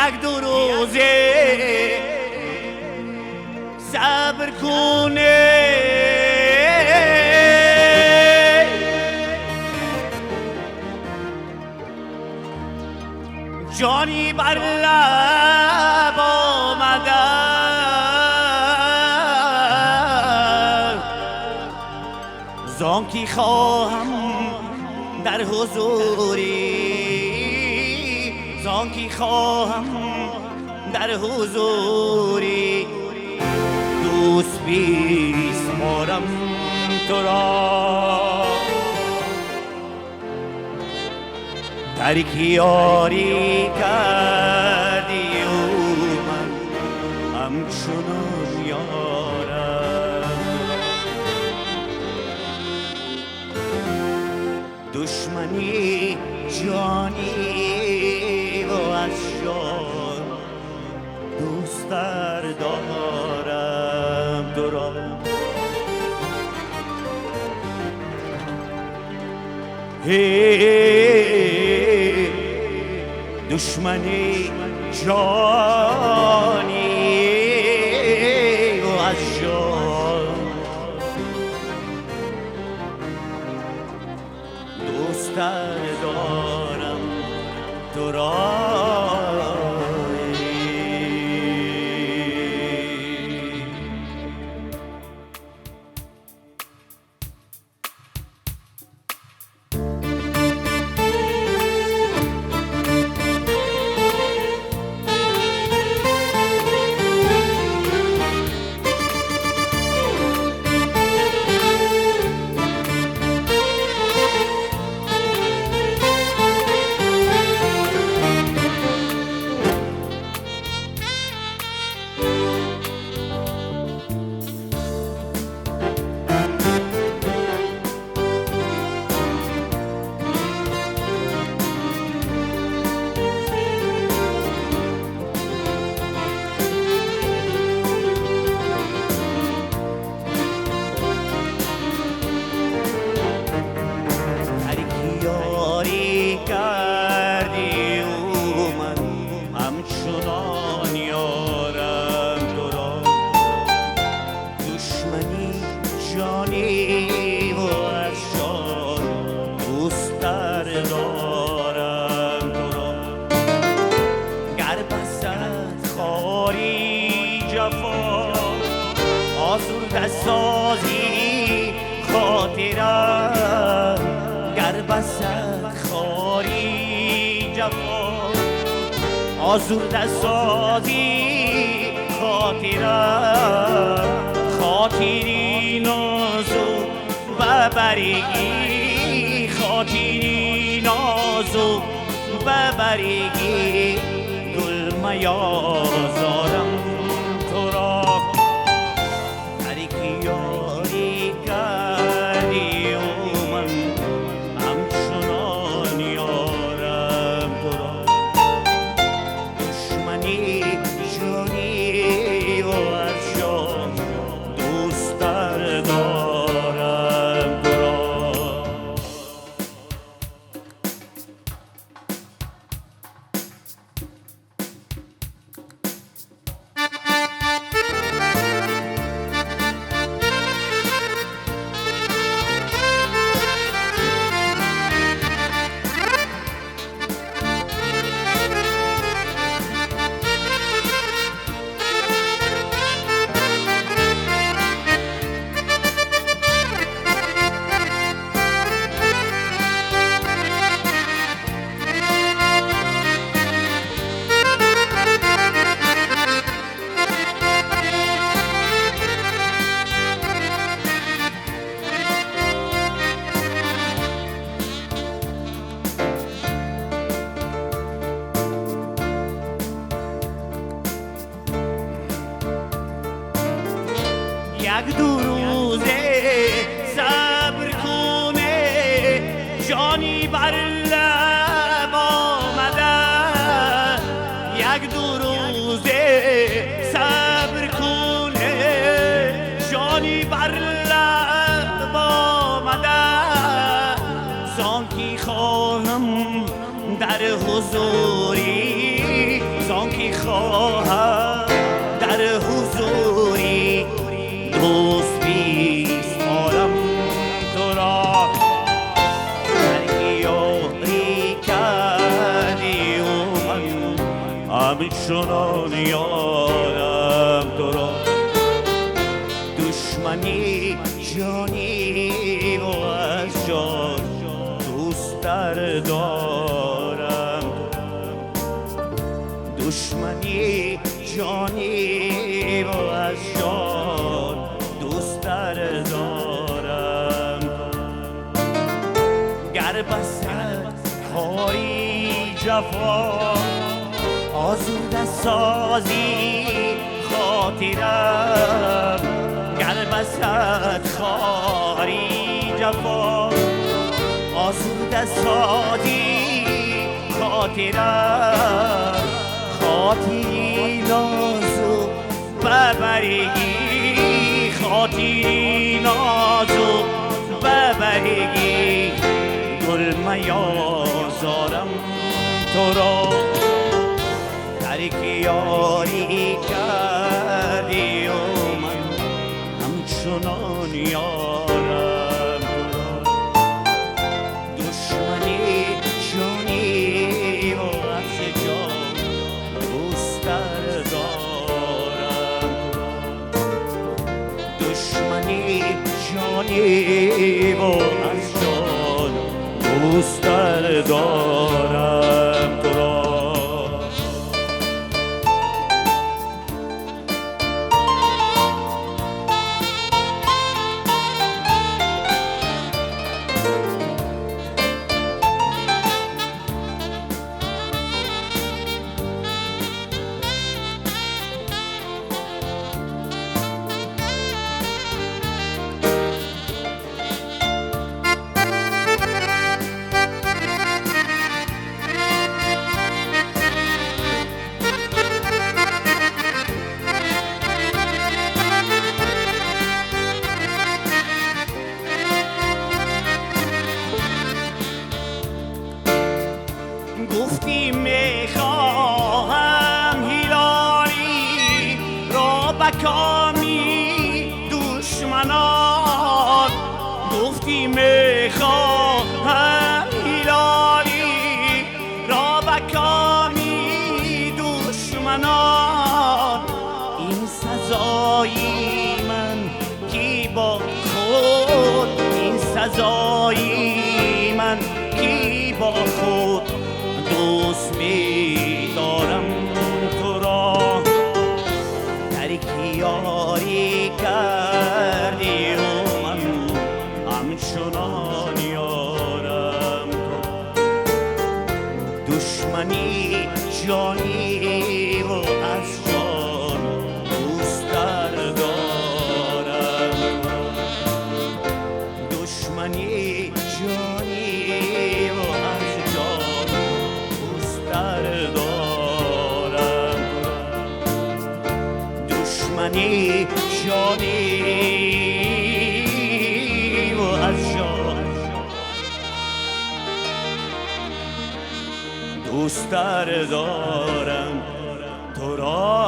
یک دو روزه صبر کنه جانی بر لب آمده زانکی خواهم در حضوری زانکی خواهم در حضوری دوست بیسپارم تو را ترک یاری کردی و من همچنان یارم دشمنی جانی و از جان دوست دارم تو را دشمنی جانی و از جان دوست دارم تو را کردی و من همچنان یارم تو را دشمنی جانی و از جان دوست دارم تو را گر بسد خاری جفا آزرده سازی خاطرم گر بسد جفا آزرده سازی خاطرم خاطری نازو و برگی خاطری نازو و برگی گل میازارم تو را ترک یاری کردی و من همچنان یارم تو را دشمنی جانی و از جان دوست دارم تو را یک دو روزه صبر کنه جانی بر لب آمده یک دو روزه صبر کنه جانی بر لب آمده زانکی خواهم در حضوری آنکه خواهم در حضوری دوست بیسپارم تو را. هر یاری کردی و من همچنان یارم تو را. دشمنی جانی و از جان دوست دارم. دشمنی جانی و از جان دوست دارم. گر بسد خاری جفا آزرده سازی خاطرم. گر بسد خاری جفا آزرده سازی خاطرم. خاطری نازو ببرگی، خاطری نازو ببرگی، گل میازارم تو را. ترک یاری کردی و من همچنان یارم تو را. دشمنی جانی و از جان دوست دارم. دشمنی جانی و از جان دوست دارم تو را. گفتی میخواهم هلالی را بکامی دشمنان. گفتی میخواهم هلالی را بکامی دشمنان. این سزایی من کی با خود، این سزایی من کی با خود دوست می دارم تو را. ترک یاری کردی و من همچنان یارم تو. دشمنی جانی و از جان دوست دارم. دشمنی جانی و از جان دارم. دشمنی جانی و از جان دوست دارم تو را.